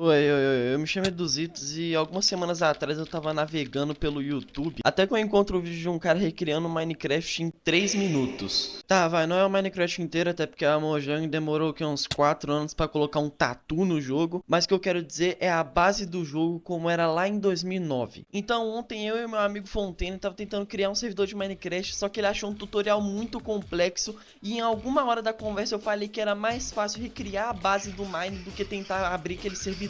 Oi, eu me chamo Eduzitos e algumas semanas atrás eu tava navegando pelo YouTube, até que eu encontro o vídeo de um cara recriando Minecraft em 3 minutos. Tá, vai, não é o Minecraft inteiro, até porque a Mojang demorou uns 4 anos pra colocar um tatu no jogo, mas o que eu quero dizer é a base do jogo como era lá em 2009. Então ontem eu e meu amigo Fontaine tava tentando criar um servidor de Minecraft, só que ele achou um tutorial muito complexo e em alguma hora da conversa eu falei que era mais fácil recriar a base do Mine do que tentar abrir aquele servidor.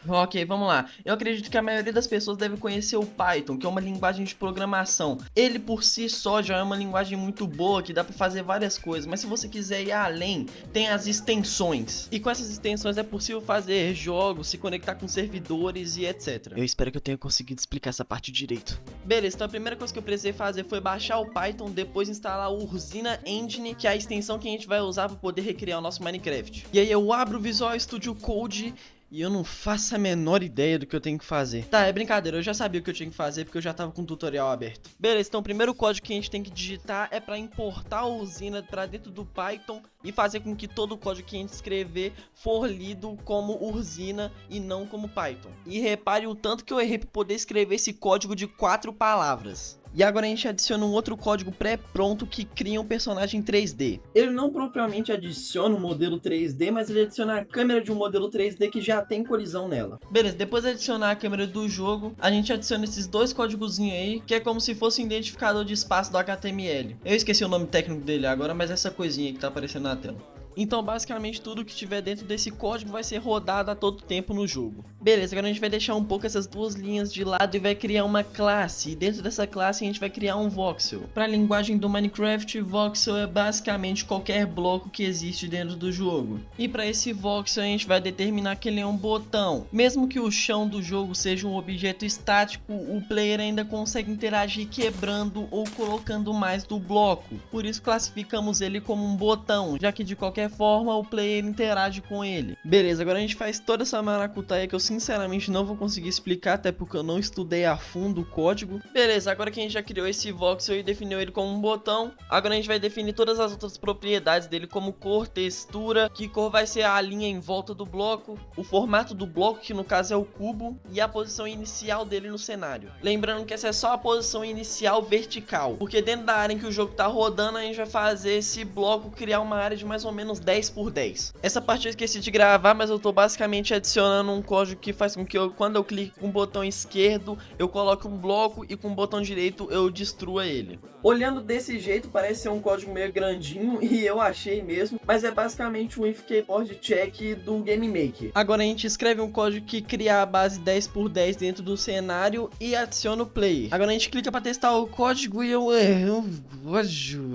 Ok, vamos lá. Eu acredito que a maioria das pessoas deve conhecer o Python, que é uma linguagem de programação. Ele por si só já é uma linguagem muito boa, que dá para fazer várias coisas, mas se você quiser ir além, tem as extensões. E com essas extensões é possível fazer jogos, se conectar com servidores e etc. Eu espero que eu tenha conseguido explicar essa parte direito. Beleza, então a primeira coisa que eu precisei fazer foi baixar o Python, depois instalar o Ursina Engine, que é a extensão que a gente vai usar para poder recriar o nosso Minecraft. E aí eu abro o Visual Studio Code e eu não faço a menor ideia do que eu tenho que fazer. Tá, é brincadeira, eu já sabia o que eu tinha que fazer porque eu já tava com o tutorial aberto. Beleza, então o primeiro código que a gente tem que digitar é para importar o Ursina para dentro do Python e fazer com que todo o código que a gente escrever for lido como Ursina e não como Python. E repare o tanto que eu errei para poder escrever esse código de 4 palavras. E agora a gente adiciona um outro código pré-pronto que cria um personagem 3D. Ele não propriamente adiciona um modelo 3D, mas ele adiciona a câmera de um modelo 3D que já tem colisão nela. Beleza, depois de adicionar a câmera do jogo, a gente adiciona esses dois códigozinhos aí, que é como se fosse um identificador de espaço do HTML. Eu esqueci o nome técnico dele agora, mas é essa coisinha que tá aparecendo na tela. Então basicamente tudo que tiver dentro desse código vai ser rodado a todo tempo no jogo. Beleza, agora a gente vai deixar um pouco essas duas linhas de lado e vai criar uma classe. E dentro dessa classe a gente vai criar um voxel. Para a linguagem do Minecraft, voxel é basicamente qualquer bloco que existe dentro do jogo. E para esse voxel a gente vai determinar que ele é um botão. Mesmo que o chão do jogo seja um objeto estático, o player ainda consegue interagir quebrando ou colocando mais do bloco. Por isso classificamos ele como um botão, já que de qualquer forma o player interage com ele. Beleza, agora a gente faz toda essa maracutaia que eu sinceramente não vou conseguir explicar, até porque eu não estudei a fundo o código. Beleza, agora que a gente já criou esse voxel e definiu ele como um botão, agora a gente vai definir todas as outras propriedades dele, como cor, textura, que cor vai ser a linha em volta do bloco, o formato do bloco, que no caso é o cubo, e a posição inicial dele no cenário. Lembrando que essa é só a posição inicial vertical, porque dentro da área em que o jogo tá rodando, a gente vai fazer esse bloco criar uma área de mais ou menos 10 por 10. Essa parte eu esqueci de gravar, mas eu tô basicamente adicionando um código que faz com que quando eu clico com o botão esquerdo, eu coloque um bloco e com o botão direito eu destrua ele. Olhando desse jeito, parece ser um código meio grandinho, e eu achei mesmo, mas é basicamente um if keyboard check do Game Maker. Agora a gente escreve um código que cria a base 10 por 10 dentro do cenário e adiciona o player. Agora a gente clica para testar o código e eu erro o código.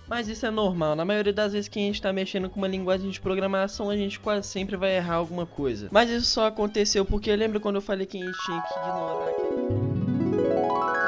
Mas isso é normal, na maioria das vezes que a gente tá mexendo com uma linguagem de programação, a gente quase sempre vai errar alguma coisa. Mas isso só aconteceu porque lembra quando eu falei que a gente tinha que ignorar aquele...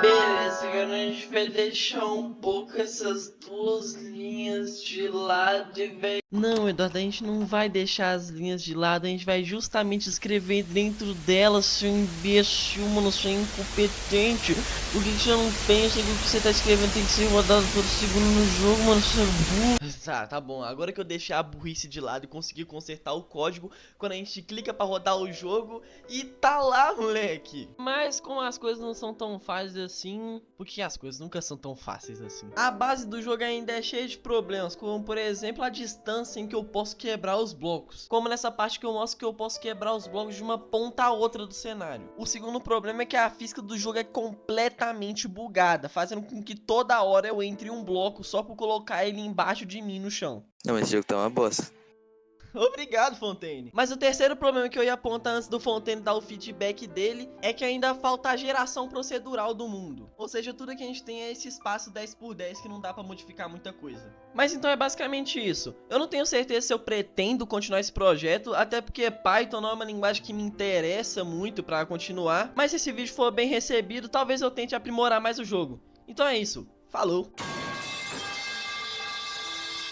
Beleza, agora a gente vai deixar um pouco essas duas linhas de lado e vai... Não, Eduardo, a gente não vai deixar as linhas de lado, a gente vai justamente escrever dentro delas, seu imbecil, mano, seu incompetente. Por que você não pensa que o que você tá escrevendo tem que ser rodado todo segundo no jogo, mano, seu burro? Tá bom, agora que eu deixei a burrice de lado e consegui consertar o código, quando a gente clica pra rodar o jogo e tá lá, moleque. Mas como as coisas não são tão fáceis assim, porque as coisas nunca são tão fáceis assim, a base do jogo ainda é cheia de problemas, como por exemplo a distância em que eu posso quebrar os blocos, como nessa parte que eu mostro que eu posso quebrar os blocos de uma ponta a outra do cenário. O segundo problema é que a física do jogo é completamente bugada, fazendo com que toda hora eu entre em um bloco só por colocar ele embaixo de mim no chão. Não, esse jogo tá uma bosta. Obrigado, Fontaine. Mas o terceiro problema que eu ia apontar antes do Fontaine dar o feedback dele é que ainda falta a geração procedural do mundo. Ou seja, tudo que a gente tem é esse espaço 10 por 10 que não dá pra modificar muita coisa. Mas então é basicamente isso. Eu não tenho certeza se eu pretendo continuar esse projeto, até porque Python não é uma linguagem que me interessa muito pra continuar. Mas se esse vídeo for bem recebido, talvez eu tente aprimorar mais o jogo. Então é isso. Falou!